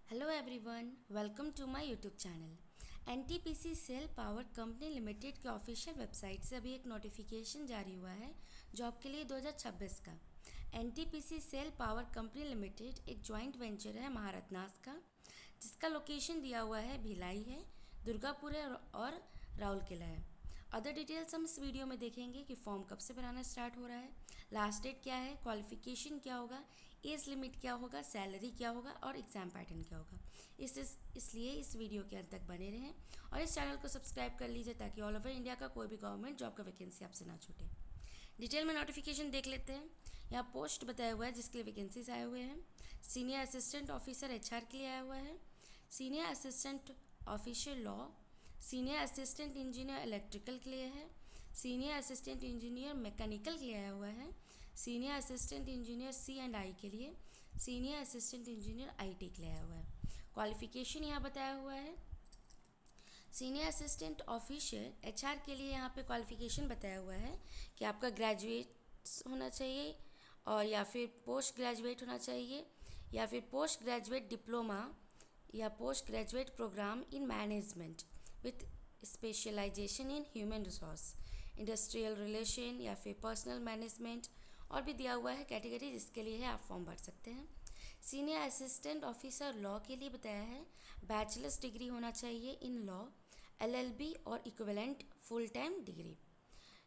Hello everyone, welcome to my YouTube channel. NTPC SAIL power company limited के official website से अभी एक notification जारी हुआ है जॉब के लिए 2026 का। NTPC SAIL power company limited एक जॉइंट वेंचर है महारत्नास का, जिसका लोकेशन दिया हुआ है भिलाई है, दुर्गापुर है और राउरकेला है। अदर डिटेल्स हम इस वीडियो में देखेंगे कि फॉर्म कब से भराना स्टार्ट हो रहा है, लास्ट डेट क्या है, क्वालिफिकेशन क्या होगा, एज लिमिट क्या होगा, सैलरी क्या होगा और एग्ज़ाम पैटर्न क्या होगा। इसलिए इस वीडियो के अंत तक बने रहें और इस चैनल को सब्सक्राइब कर लीजिए ताकि ऑल ओवर इंडिया का कोई भी गवर्नमेंट जॉब का वैकेंसी आपसे ना छूटे। डिटेल में नोटिफिकेशन देख लेते हैं। यहाँ पोस्ट बताया हुआ है जिसके लिए वैकेंसीज आए हुए हैं। सीनियर असिस्टेंट ऑफिसर एचआर के लिए आया हुआ है, senior assistant officer law, senior assistant engineer electrical के लिए है, सीनियर असिस्टेंट इंजीनियर मैकेनिकल के लिए आया हुआ है, सीनियर असिस्टेंट इंजीनियर C&I के लिए, सीनियर असिस्टेंट इंजीनियर IT के लिए आया हुआ है। क्वालिफिकेशन यहाँ बताया हुआ है। सीनियर असिस्टेंट ऑफिसर HR के लिए यहाँ पे क्वालिफिकेशन बताया हुआ है कि आपका ग्रेजुएट होना चाहिए और या फिर पोस्ट ग्रेजुएट होना चाहिए या फिर पोस्ट ग्रेजुएट डिप्लोमा या post graduate program in management with specialization in human resource, industrial relation या फिर पर्सनल मैनेजमेंट और भी दिया हुआ है कैटेगरी जिसके लिए है आप फॉर्म भर सकते हैं। सीनियर असिस्टेंट ऑफिसर लॉ के लिए बताया है बैचलर्स डिग्री होना चाहिए इन लॉ, LLB और equivalent full time degree.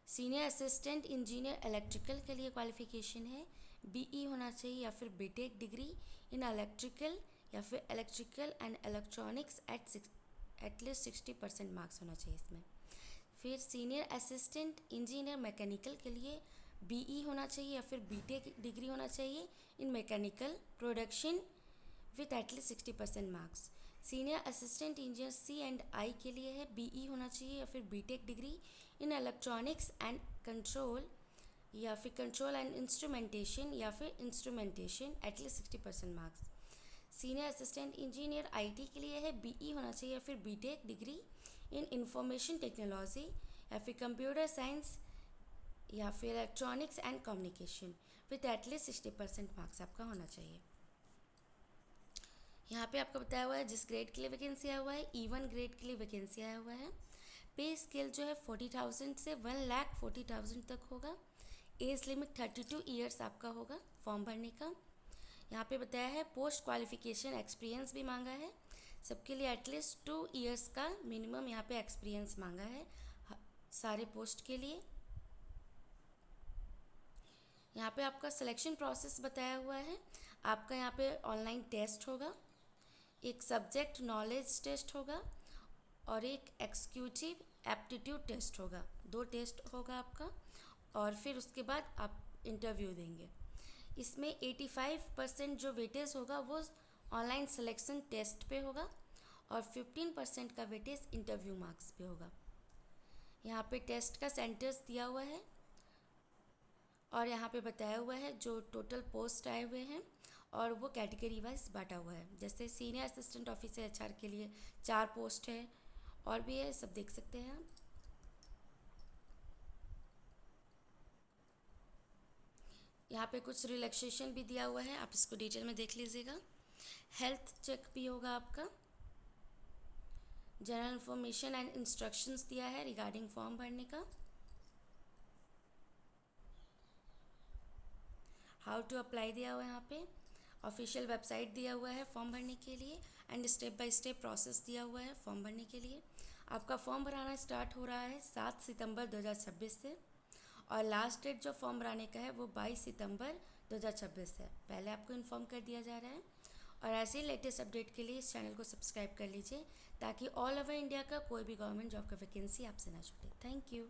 Senior assistant engineer electrical के लिए क्वालिफिकेशन है BE होना चाहिए या फिर BTech डिग्री इन इलेक्ट्रिकल या फिर electrical and electronics at least 60% marks होना चाहिए इसमें। फिर सीनियर असिस्टेंट इंजीनियर मैकेनिकल के लिए BE होना चाहिए या फिर BTech डिग्री होना चाहिए इन mechanical production with at least 60% marks. Senior assistant engineer C&I के लिए है BE होना चाहिए या फिर BTech degree in electronics and control या फिर कंट्रोल एंड इंस्ट्रूमेंटेशन या फिर instrumentation at least 60% marks. Senior assistant engineer IT के लिए है BE होना चाहिए या फिर BTech degree in information technology या फिर कंप्यूटर साइंस या फिर electronics and communication with at least 60% marks आपका होना चाहिए। यहाँ पे आपको बताया हुआ है जिस ग्रेड के लिए वैकेंसी आया हुआ है E1 ग्रेड के लिए वैकेंसी आया हुआ है। पे स्केल जो है 40,000 से 1,40,000 तक होगा। एज लिमिट 32 ईयर्स आपका होगा फॉर्म भरने का। यहाँ पे बताया है पोस्ट क्वालिफिकेशन एक्सपीरियंस भी मांगा है, सबके लिए एटलीस्ट 2 ईयर्स का मिनिमम यहाँ पे एक्सपीरियंस मांगा है सारे पोस्ट के लिए। यहाँ पे आपका सिलेक्शन प्रोसेस बताया हुआ है। आपका यहाँ पे ऑनलाइन टेस्ट होगा, एक सब्जेक्ट नॉलेज टेस्ट होगा और एक एग्जीक्यूटिव एप्टीट्यूड टेस्ट होगा। 2 टेस्ट होगा आपका और फिर उसके बाद आप इंटरव्यू देंगे। इसमें 85% जो वेटेज होगा वो ऑनलाइन सिलेक्शन टेस्ट पे होगा और 15% का वेटेज इंटरव्यू मार्क्स पे होगा। यहाँ पे टेस्ट का सेंटर्स दिया हुआ है और यहाँ पे बताया हुआ है जो टोटल पोस्ट आए हुए हैं और वो कैटेगरी वाइज बांटा हुआ है। जैसे सीनियर असिस्टेंट ऑफिसर HR के लिए 4 पोस्ट है और भी है, सब देख सकते हैं आप। यहाँ पे कुछ रिलैक्सेशन भी दिया हुआ है, आप इसको डिटेल में देख लीजिएगा। हेल्थ चेक भी होगा आपका। जनरल इन्फॉर्मेशन एंड इंस्ट्रक्शंस दिया है रिगार्डिंग फॉर्म भरने का। हाउ टू अप्लाई दिया हुआ है यहाँ पे। ऑफिशियल वेबसाइट दिया हुआ है फॉर्म भरने के लिए and step by step process दिया हुआ है फॉर्म भरने के लिए। आपका फॉर्म भराना स्टार्ट हो रहा है 7 सितंबर 2026 से और लास्ट डेट जो फॉर्म भराने का है वो 22 सितंबर 2026 है। पहले आपको इन्फॉर्म कर दिया जा रहा है और ऐसे ही लेटेस्ट अपडेट के लिए इस चैनल को सब्सक्राइब कर लीजिए ताकि ऑल ओवर इंडिया का कोई भी गवर्नमेंट जॉब का वैकेंसी आपसे ना छूटे। Thank you.